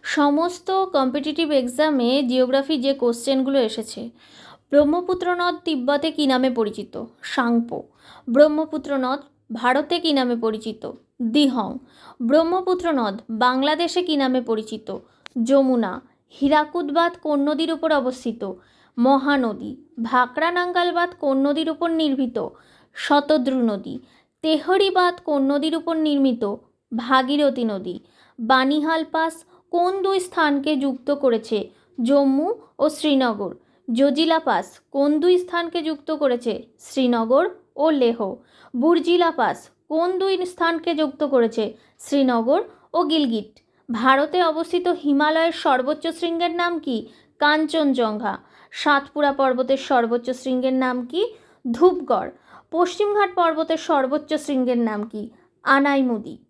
সমস্ত কম্পিটিটিভ এক্সামে জিওগ্রাফি যে কোশ্চেনগুলো এসেছে, ব্রহ্মপুত্র নদ তিব্বতে কী নামে পরিচিত? সাংপো। ব্রহ্মপুত্র নদ ভারতে কী নামে পরিচিত? দিহং। ব্রহ্মপুত্র নদ বাংলাদেশে কী নামে পরিচিত? যমুনা। হীরাকুদ বাঁধ কোন নদীর উপর অবস্থিত? মহানদী। ভাকরা নাঙ্গাল বাঁধ কোন নদীর উপর নির্মিত? শতদ্রু নদী। তেহরি বাঁধ কোন নদীর উপর নির্মিত? ভাগীরথী নদী। বানিহাল পাস কোন দুই স্থানকে যুক্ত করেছে? জম্মু ও শ্রীনগর। জজিলা পাস কোন দুই স্থানকে যুক্ত করেছে? শ্রীনগর ও লেহ। বুর্জিলা পাস কোন দুই স্থানকে যুক্ত করেছে? শ্রীনগর ও গিলগিট। ভারতে অবস্থিত হিমালয়ের সর্বোচ্চ শৃঙ্গের নাম কি? কাঞ্চনজঙ্ঘা। সাতপুরা পর্বতের সর্বোচ্চ শৃঙ্গের নাম কি? ধূপগড়। পশ্চিমঘাট পর্বতের সর্বোচ্চ শৃঙ্গের নাম কি? আনাইমুদি।